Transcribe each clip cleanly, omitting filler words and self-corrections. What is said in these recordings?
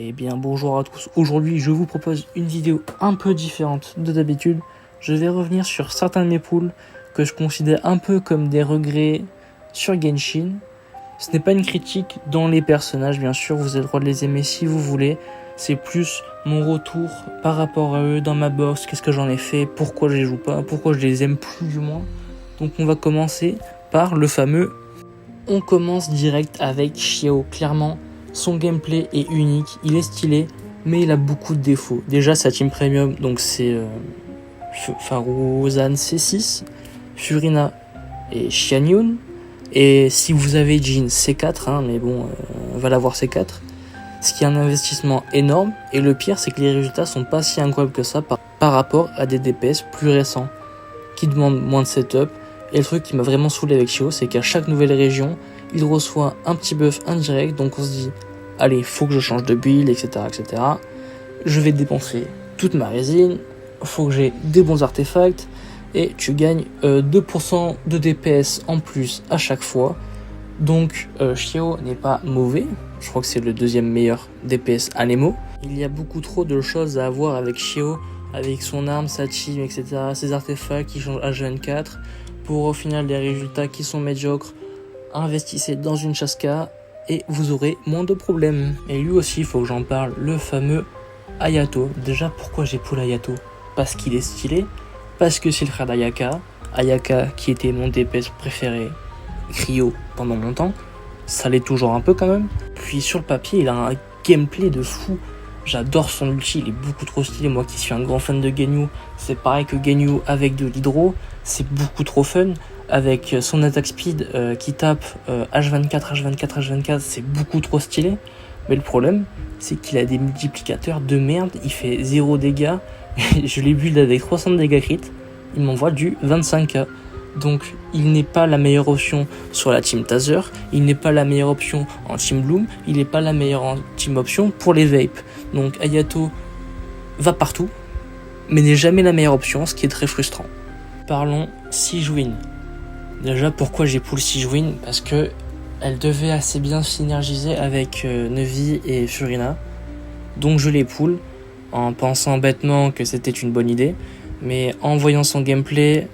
Eh bien bonjour à tous, aujourd'hui je vous propose une vidéo un peu différente de d'habitude. Je vais revenir sur certains de mes pools que je considère un peu comme des regrets sur Genshin. Ce n'est pas une critique dans les personnages, bien sûr, vous avez le droit de les aimer si vous voulez. C'est plus mon retour par rapport à eux dans ma box, qu'est-ce que j'en ai fait, pourquoi je les joue pas, pourquoi je les aime plus du moins. Donc on va commencer par le fameux... On commence direct avec Xiao, clairement. Son gameplay est unique, il est stylé, mais il a beaucoup de défauts. Déjà, sa team premium, donc c'est Faruzan C6, Furina et Xianyun. Et si vous avez Jin C4, mais bon, on va l'avoir C4. Ce qui est un investissement énorme. Et le pire, c'est que les résultats sont pas si incroyables que ça par rapport à des DPS plus récents, qui demandent moins de setup. Et le truc qui m'a vraiment saoulé avec Xiao, c'est qu'à chaque nouvelle région, il reçoit un petit buff indirect, donc on se dit, allez, faut que je change de build, etc., etc. Je vais dépenser toute ma résine, faut que j'ai des bons artefacts, et tu gagnes 2% de DPS en plus à chaque fois. Donc Xiao n'est pas mauvais, je crois que c'est le deuxième meilleur DPS à Nemo. Il y a beaucoup trop de choses à avoir avec Xiao, avec son arme, sa team, etc., ses artefacts qui changent H24, pour au final des résultats qui sont médiocres. Investissez dans une Chaska et vous aurez moins de problèmes. Et lui aussi, il faut que j'en parle, le fameux Hayato. Déjà, pourquoi j'ai pull Hayato? Parce qu'il est stylé, parce que c'est le frère d'Ayaka. Ayaka qui était mon DPS préféré, Cryo, pendant longtemps. Ça l'est toujours un peu quand même. Puis sur le papier, il a un gameplay de fou. J'adore son ulti, il est beaucoup trop stylé. Moi qui suis un grand fan de Ganyu, c'est pareil que Ganyu avec de l'hydro. C'est beaucoup trop fun. Avec son attaque speed qui tape H24, H24, H24, c'est beaucoup trop stylé. Mais le problème, c'est qu'il a des multiplicateurs de merde. Il fait 0 dégâts. Je l'ai build avec 300 dégâts crit. Il m'envoie du 25k. Donc il n'est pas la meilleure option sur la team Taser. Il n'est pas la meilleure option en team Bloom. Il n'est pas la meilleure team option pour les vapes. Donc Hayato va partout, mais n'est jamais la meilleure option, ce qui est très frustrant. Parlons Sigewinne. Déjà, pourquoi j'ai pull Sigewinne? Parce que elle devait assez bien synergiser avec Nevi et Furina. Donc je l'ai pull en pensant bêtement que c'était une bonne idée. Mais en voyant son gameplay,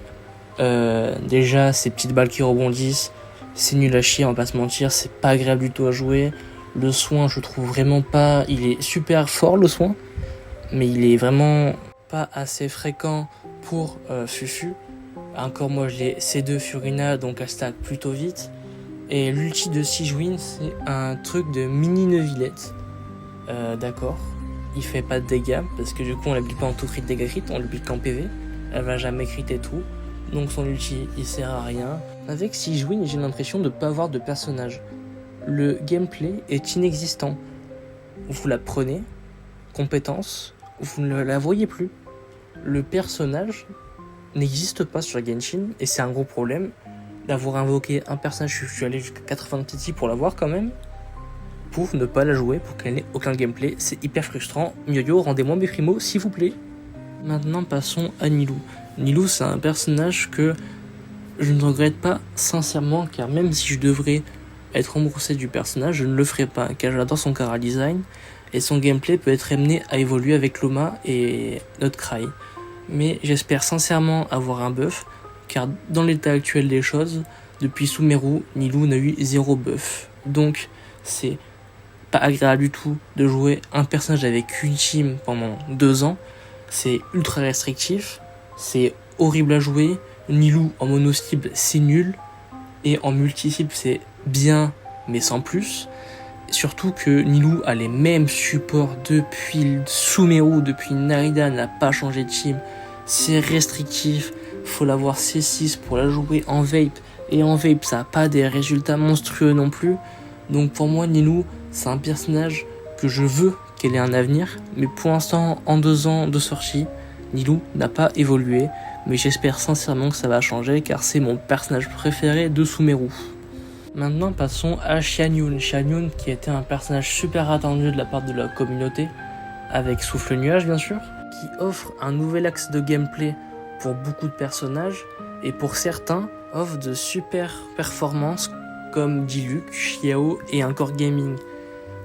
déjà ces petites balles qui rebondissent, c'est nul à chier, on va pas se mentir, c'est pas agréable du tout à jouer. Le soin, je trouve vraiment pas... Il est super fort le soin, mais il est vraiment pas assez fréquent pour Fufu. Encore moi je l'ai C2 Furina, donc elle stack plutôt vite. Et l'ulti de Sigewinne, c'est un truc de mini Neuvillette. D'accord. Il fait pas de dégâts, parce que du coup on la build pas en tout crit dégâts crit, on la build qu'en PV. Elle va jamais crit et tout. Donc son ulti il sert à rien. Avec Sigewinne, j'ai l'impression de pas avoir de personnage. Le gameplay est inexistant. Vous la prenez, compétence, vous ne la voyez plus. Le personnage n'existe pas sur Genshin et c'est un gros problème d'avoir invoqué un personnage. Je suis allé jusqu'à 80 TT pour l'avoir quand même, pour ne pas la jouer, pour qu'elle n'ait aucun gameplay. C'est hyper frustrant. Myoyo, rendez-moi mes primos s'il vous plaît. Maintenant passons à Nilou. Nilou, c'est un personnage que je ne regrette pas sincèrement, car même si je devrais être remboursé du personnage, je ne le ferai pas, car j'adore son chara design et son gameplay peut être amené à évoluer avec Loma et notre Cry. Mais j'espère sincèrement avoir un buff, car dans l'état actuel des choses, depuis Sumeru, Nilou n'a eu 0 buff. Donc c'est pas agréable du tout de jouer un personnage avec une team pendant 2 ans. C'est ultra restrictif, c'est horrible à jouer. Nilou en mono-cible c'est nul, et en multi-cible c'est bien mais sans plus. Surtout que Nilou a les mêmes supports depuis Sumeru, depuis Narita, n'a pas changé de team. C'est restrictif, faut l'avoir C6 pour la jouer en vape, et en vape ça n'a pas des résultats monstrueux non plus. Donc pour moi Nilou c'est un personnage que je veux qu'elle ait un avenir, mais pour l'instant en 2 ans de sortie, Nilou n'a pas évolué, mais j'espère sincèrement que ça va changer car c'est mon personnage préféré de Sumeru. Maintenant passons à Xianyun. Xianyun qui était un personnage super attendu de la part de la communauté, avec Souffle Nuage bien sûr, qui offre un nouvel axe de gameplay pour beaucoup de personnages, et pour certains offre de super performances comme Diluc, Xiao et encore Gaming.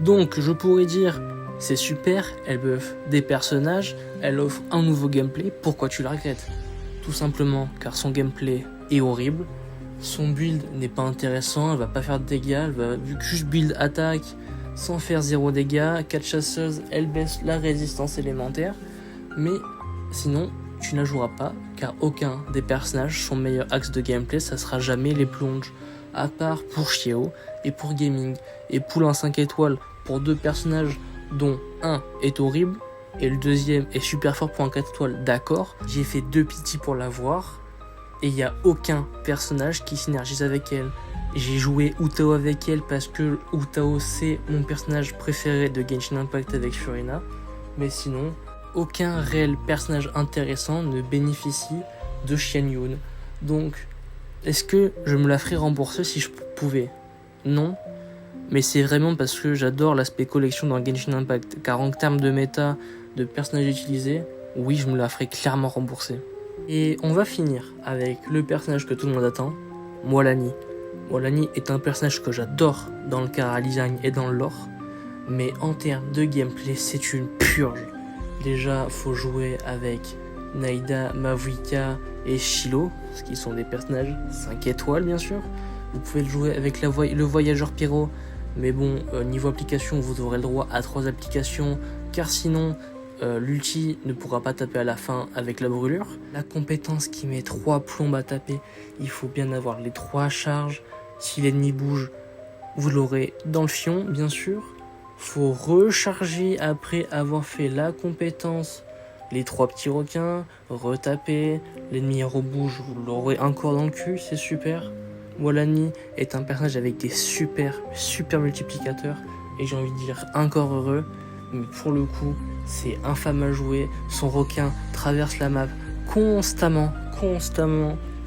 Donc je pourrais dire c'est super, elle buff des personnages, elle offre un nouveau gameplay, pourquoi tu la regrettes? Tout simplement car son gameplay est horrible, son build n'est pas intéressant, elle va pas faire de dégâts, elle va juste build attaque sans faire 0 dégâts, 4 chasseuses, elle baisse la résistance élémentaire, mais sinon tu ne la joueras pas car aucun des personnages, son meilleur axe de gameplay, ça sera jamais les plonges, à part pour Chiao et pour Gaming, et Pool en 5 étoiles pour 2 personnages dont un est horrible et le deuxième est super fort pour un 4 étoiles, d'accord, j'ai fait 2 pity pour l'avoir et il n'y a aucun personnage qui synergise avec elle. J'ai joué Utao avec elle parce que Utao c'est mon personnage préféré de Genshin Impact avec Furina, mais sinon aucun réel personnage intéressant ne bénéficie de Xianyun. Donc est-ce que je me la ferais rembourser si je pouvais? Non. Mais c'est vraiment parce que j'adore l'aspect collection dans Genshin Impact. Car en termes de méta, de personnages utilisés, oui, je me la ferai clairement rembourser. Et on va finir avec le personnage que tout le monde attend, Moalani. Moalani est un personnage que j'adore dans le chara design et dans le lore. Mais en termes de gameplay, c'est une purge. Déjà, faut jouer avec Naida, Mavuika et Shilo, ce qui sont des personnages 5 étoiles bien sûr. Vous pouvez le jouer avec le voyageur Pyro, mais bon, niveau application, vous aurez le droit à 3 applications, car sinon, l'ulti ne pourra pas taper à la fin avec la brûlure. La compétence qui met 3 plombes à taper, il faut bien avoir les 3 charges. Si l'ennemi bouge, vous l'aurez dans le fion, bien sûr. Faut recharger après avoir fait la compétence, les 3 petits requins, retaper, l'ennemi rebouge, vous l'aurez encore dans le cul, c'est super. Moalani est un personnage avec des super multiplicateurs et j'ai envie de dire encore heureux, mais pour le coup c'est infâme à jouer. Son requin traverse la map constamment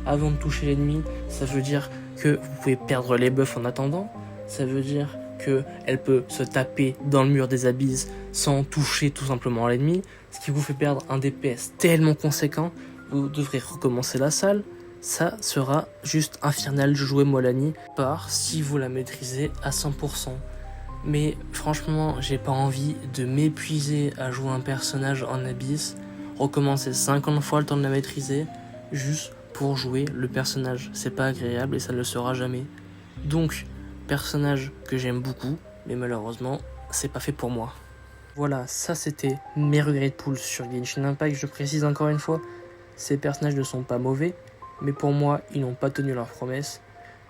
avant de toucher l'ennemi. Ça veut dire que vous pouvez perdre les buffs en attendant, ça veut dire qu'elle peut se taper dans le mur des abysses sans toucher tout simplement l'ennemi, ce qui vous fait perdre un DPS tellement conséquent, vous devrez recommencer la salle. Ça sera juste infernal de jouer Moalani, par si vous la maîtrisez à 100%. Mais franchement, j'ai pas envie de m'épuiser à jouer un personnage en abysse, recommencer 50 fois le temps de la maîtriser, juste pour jouer le personnage. C'est pas agréable et ça ne le sera jamais. Donc, personnage que j'aime beaucoup, mais malheureusement, c'est pas fait pour moi. Voilà, ça c'était mes regrets de pool sur Genshin Impact. Je précise encore une fois, ces personnages ne sont pas mauvais, mais pour moi, ils n'ont pas tenu leurs promesses.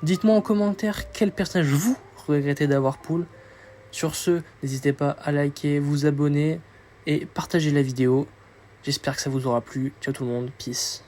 Dites-moi en commentaire quel personnage vous regrettez d'avoir pool. Sur ce, n'hésitez pas à liker, vous abonner et partager la vidéo. J'espère que ça vous aura plu. Ciao tout le monde, peace.